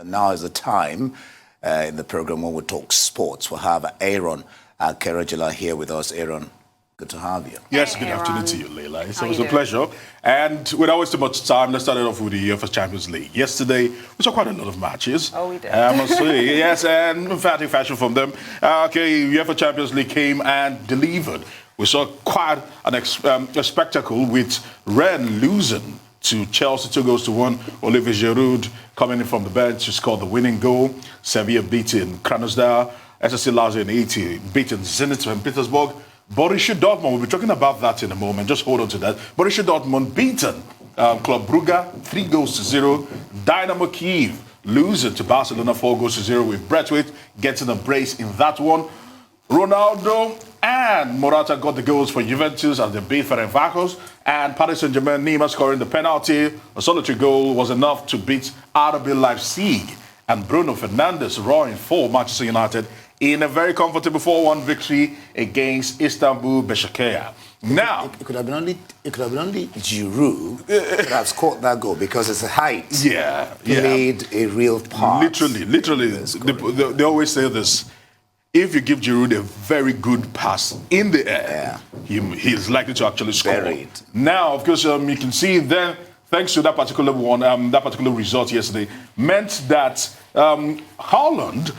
And now is the time in the program when we talk sports. We'll have Aaron Kerajala here with us. Aaron, good to have you. Yes, good afternoon to you, Leila. It's always a pleasure. And without wasting much time, let's start it off with the UEFA Champions League. Yesterday, we saw quite a lot of matches. Oh, we did. I must say, yes, and emphatic fashion from them. UEFA Champions League came and delivered. We saw quite a spectacle with Rennes losing to Chelsea 2-1. Olivier Giroud coming in from the bench to score the winning goal. Sevilla beating Krasnodar. SSC Lazio in 80 beating Zenit St. Petersburg. Borussia Dortmund, we'll be talking about that in a moment. Just hold on to that. Borussia Dortmund beaten Club Brugge 3-0. Dynamo Kyiv losing to Barcelona 4-0 with Braithwaite getting a brace in that one. Ronaldo and Morata got the goals for Juventus as they beat Ferencváros, and Paris Saint-Germain, Neymar scoring the penalty. A solitary goal was enough to beat RB Leipzig, and Bruno Fernandes roaring for Manchester United in a very comfortable 4-1 victory against Istanbul Başakşehir. Now, it could have been only Giroud could have scored that goal because it's a height. Played a real part. Literally. They always say this. If you give Giroud a very good pass in the air, he is likely to actually score. Buried. Now, of course, you can see then, thanks to that particular one, that particular result yesterday, meant that Haaland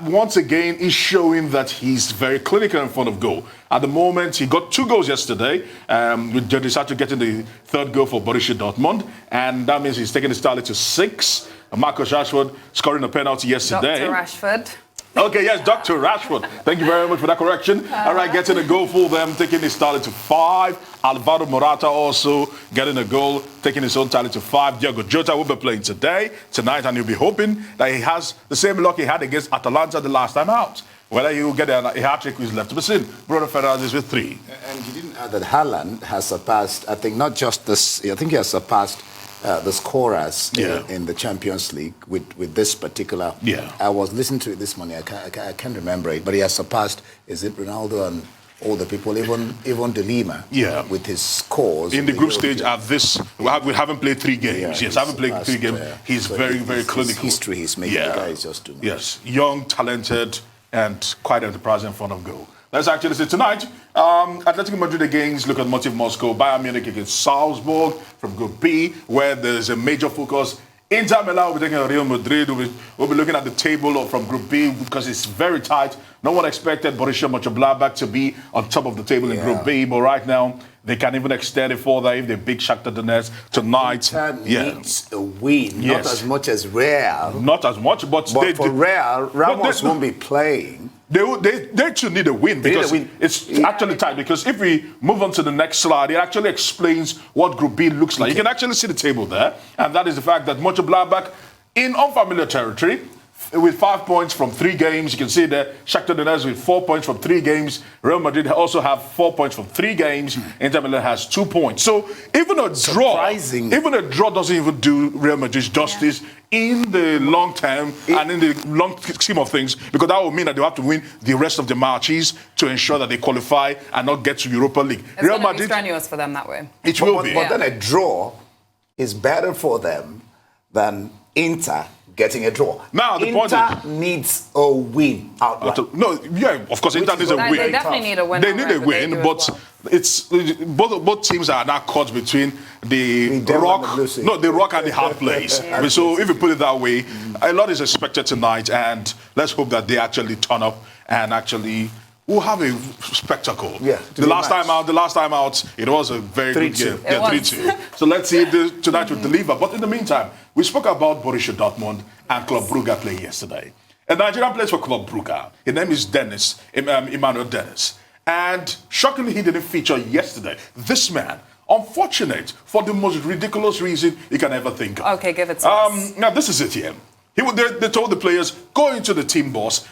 once again is showing that he's very clinical in front of goal. At the moment, he got 2 goals yesterday, with Jadon Sancho getting the 3rd goal for Borussia Dortmund, and that means he's taking his tally to 6. Marcus Rashford scoring a penalty yesterday. Dr. Rashford. Okay, yes, Dr. Rashford. Thank you very much for that correction. All right, getting a goal for them, taking his tally to 5. Alvaro Morata also getting a goal, taking his own tally to 5. Diogo Jota will be playing tonight, and he'll be hoping that he has the same luck he had against Atalanta the last time out. Whether he will get a hat-trick is left to be seen. Bruno Fernandes with 3. And you didn't add that Haaland has surpassed, I think, not just this, I think he has surpassed the scorers in the Champions League with this particular. I was listening to it this morning. I can't remember it, but he has surpassed. Is it Ronaldo and all the people, even De Lima? With his scores in the group stage. At this, we haven't played 3 games. Yes, I haven't played 3 games. He's very clinical. His history he's making. The guy is just too much. Yes, young, talented, and quite enterprising in front of goal. Let's actually see tonight. Atletico Madrid against Lokomotiv Moscow. Bayern Munich against Salzburg from Group B, where there's a major focus. Inter Milan will be taking Real Madrid. We'll be looking at the table from Group B because it's very tight. No one expected Borussia Mönchengladbach to be on top of the table in Group B, but right now they can even extend it further if they beat Shakhtar Donetsk tonight. Inter needs a win, not as much as Real. Not as much, but for Real, Ramos won't be playing. They too need a win because it's actually tight. Because if we move on to the next slide, it actually explains what Group B looks like. You can actually see the table there, and that is the fact that Mönchengladbach in unfamiliar territory with 5 points from 3 games. You can see there Shakhtar Donetsk with 4 points from 3 games. Real Madrid also have 4 points from 3 games. Inter Milan has 2 points. So even a draw doesn't even do Real Madrid justice in the long term and in the long scheme of things, because that will mean that they have to win the rest of the matches to ensure that they qualify and not get to Europa League. It's Real Madrid, be strenuous for them that way. It will be. But then a draw is better for them than Inter getting a draw. Now, the point is, needs a win outright. Of course, Inter needs a win. They definitely need a win. They need a win, but it's both teams are now caught between the rock and the hard place. So if you put it that way, a lot is expected tonight, and let's hope that they actually turn up and actually we'll have a spectacle. The last time out, it was a very good game. 3-2. So let's see if tonight will deliver. But in the meantime, we spoke about Borussia Dortmund and Club Brugge playing yesterday. A Nigerian plays for Club Brugge. His name is Emmanuel Dennis. And shockingly, he didn't feature yesterday. This man, unfortunate for the most ridiculous reason you can ever think of. Okay, give it to us. Now, this is it here. They told the players, go into the team bus.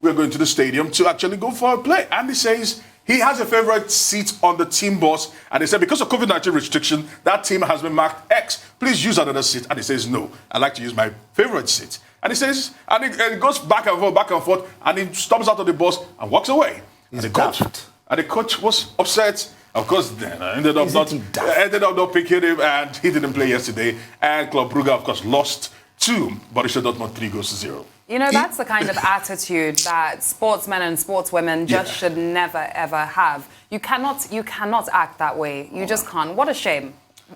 We're going to the stadium to actually go for a play. And he says he has a favorite seat on the team bus. And they said, because of COVID-19 restriction, that team has been marked X. Please use another seat. And he says, no, I like to use my favorite seat. And he says, and it goes back and forth, and he storms out of the bus and walks away. And the coach was upset. Of course, then ended up not picking him, and he didn't play yesterday. And Club Brugge, of course, lost 2, Borussia Dortmund 3-0. You know, that's the kind of attitude that sportsmen and sportswomen just should never, ever have. You cannot act that way. You just can't. What a shame.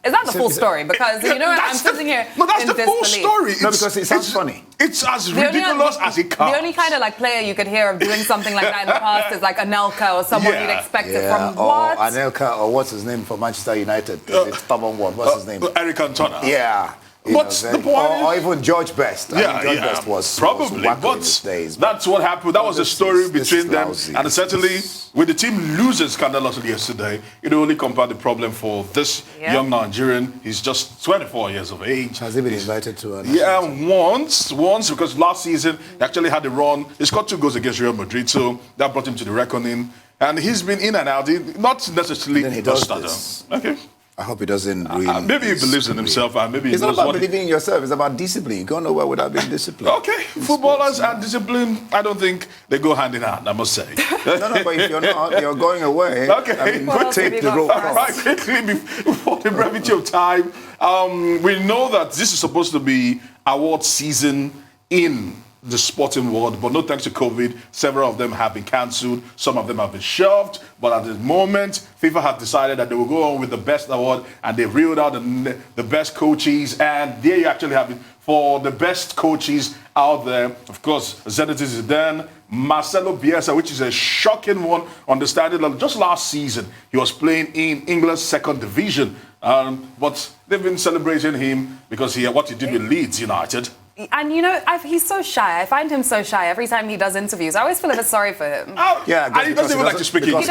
Is that the full story? Because, you know, I'm sitting here No, that's in the full disbelief. story. No, because it sounds funny. It's as ridiculous as it comes. The only kind of like player you could hear of doing something like that in the past is like Anelka or someone you'd expect it from. What? Or Anelka, or what's his name for Manchester United? It's stubborn one. What's his name? Eric Cantona. Yeah. But the point or even George Best. George Best was probably, was but in his days, that's what happened. That was the story between them, lousy. and certainly with the team losing scandalously yesterday, it only compounded the problem for this young Nigerian. He's just 24 years of age. Has he been invited to a once, because last season he actually had a run. He scored 2 goals against Real Madrid, so that brought him to the reckoning. And he's been in and out, not necessarily Then he does a this. Okay. I hope he doesn't ruin Maybe he his believes in career. himself, and maybe he It's knows not about what believing in yourself. It's about discipline. You can't know where without being disciplined. Okay, footballers and discipline, I don't think they go hand in hand, I must say. No, but if you're not, you're going away. Okay. I mean, What else have take you the got rope for us? off. Right, quickly, before the brevity of time, we know that this is supposed to be award season in the sporting world, but no thanks to COVID, several of them have been cancelled, some of them have been shelved, but at the moment, FIFA have decided that they will go on with the best award, and they reeled out the best coaches, and there you actually have it for the best coaches out there. Of course, Zinedine Zidane, Marcelo Bielsa, which is a shocking one, understanding that just last season, he was playing in England's 2nd division, but they've been celebrating him because what he did with Leeds United. And you know, he's so shy. I find him so shy every time he does interviews. I always feel a bit sorry for him. Yeah, and he doesn't even like to speak English.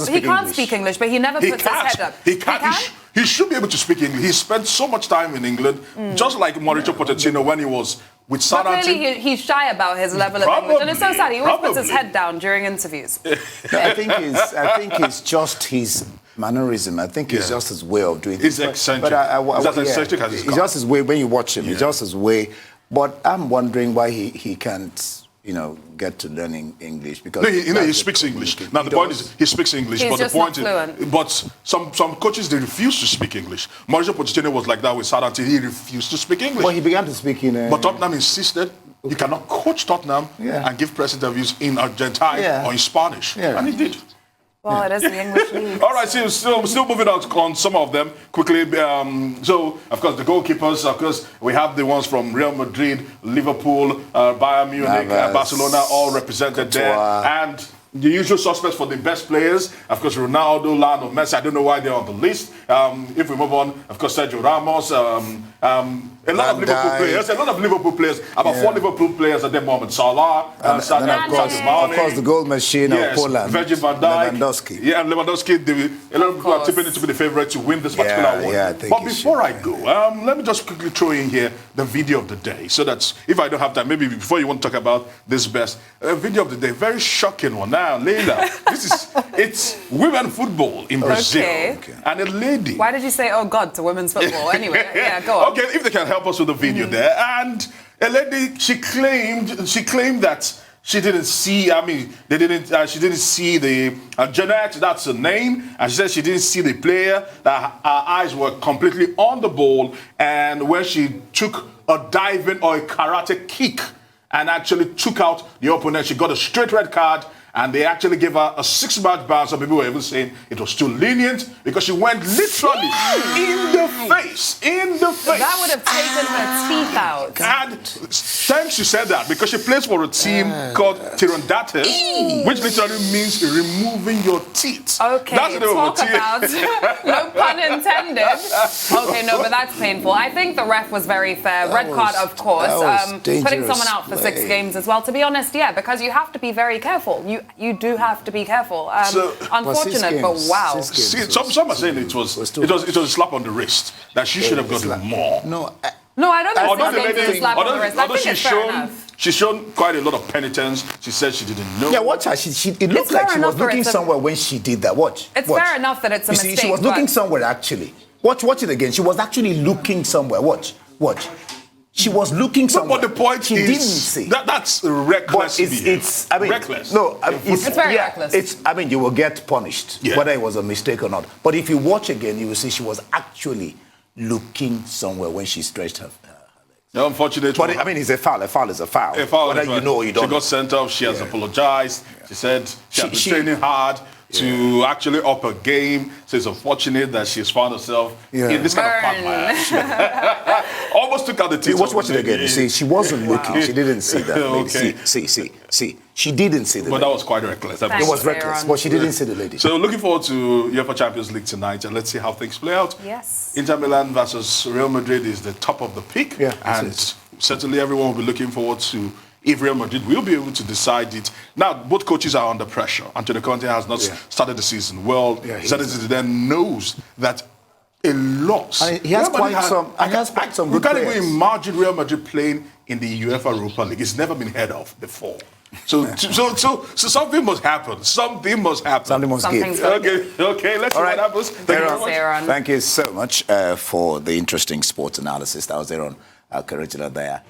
He can't speak English, but he never puts his head up. He can't. He should be able to speak English. He spent so much time in England, just like Mauricio Pochettino when he was with But Southampton. clearly he's shy about his level of English. And it's so sad. He always puts his head down during interviews. I think it's just his mannerism. I think it's just his way of doing He's things. eccentric. But He's as eccentric as he's it's just his way. When you watch him, it's just his way. But I'm wondering why he can't, get to learning English, because No, he speaks English. Now the point is he speaks English, He's but the just point not is, fluent. but some coaches they refuse to speak English. Mauricio Pochettino was like that with Southampton. He refused to speak English. Well, he began to speak in. But Tottenham insisted he cannot coach Tottenham and give press interviews in Argentine or in Spanish, and he did. Well, it is the English league. All right, so still moving on some of them quickly. So, of course, the goalkeepers, of course, we have the ones from Real Madrid, Liverpool, Bayern Munich, Barcelona, all represented there. And the usual suspects for the best players, of course, Ronaldo, Lewandoski, Messi. I don't know why they're on the list. If we move on, of course, Sergio Ramos, a lot of Liverpool players, about 4 Liverpool players at the moment. Salah, and of course, the goal machine of Poland, Virgil van Dijk, Lewandowski. Yeah, and Lewandowski, a lot of people are tipping it to be the favorite to win this particular award. I think but before I go, let me just quickly throw in here the video of the day, so that if I don't have time, maybe before you want to talk about this best video of the day, very shocking one. Now, Leila, it's women football in Brazil, and a lady. Why did you say, "Oh God," to women's football? Anyway, go on. Okay, if they can help us with the video there. And a lady, she claimed that she didn't see, she didn't see the, Jeanette, that's her name, and she said she didn't see the player, that her eyes were completely on the ball, and when she took a diving or a karate kick and actually took out the opponent, she got a straight red card, and they actually gave her a 6-match ban. Some people were even saying it was too lenient because she went literally in the face. That would have taken her teeth out. And thanks she said that, because she plays for a team called Tirandates, which literally means removing your teeth. Okay, that's talk about, no pun intended. Okay, no, but that's painful. I think the ref was very fair. Red card, of course. Putting someone out for 6 games as well. To be honest, because you have to be very careful. You do have to be careful. Unfortunate, but wow. Some are saying it was a slap on the wrist, that she should have gotten more. No, I don't think it's a slap on the wrist. I think it's fair enough. She's shown quite a lot of penitence. She said she didn't know. Yeah, watch her. It looked like she was looking somewhere when she did that. Watch. It's fair enough that it's a mistake. She was looking somewhere, actually. Watch it again. She was actually looking somewhere. Watch. She was looking somewhere. But the point she didn't see. That's reckless. It's reckless. No, it's very reckless. You will get punished, whether it was a mistake or not. But if you watch again, you will see she was actually looking somewhere when she stretched her legs. Unfortunate. But I mean, it's a foul. A foul is a foul. A foul. Whether you know or you don't. She got sent off. She has apologized. She said she has been training hard to actually up her game. So it's unfortunate that she's found herself in this kind of quagmire. Almost took out the teeth. Watch it again. You see, she wasn't looking. She didn't see that. Okay. See. She didn't see the lady. That was quite reckless. It was reckless, but she didn't see the lady. So looking forward to UEFA Champions League tonight, and let's see how things play out. Yes. Inter Milan versus Real Madrid is the top of the peak. Yeah, and certainly everyone will be looking forward to if Real Madrid will be able to decide it. Now, both coaches are under pressure. Antonio Conte has not started the season well. Zinedine Zidane knows that a loss. And he has quite some good players. You can't even imagine Real Madrid playing in the UEFA Europa League. It's never been heard of before. So something must happen. Something must happen. Something must give. Okay. Let's see what happens. Thank you very much. Thank you so much for the interesting sports analysis. That was Aaron Karajula there.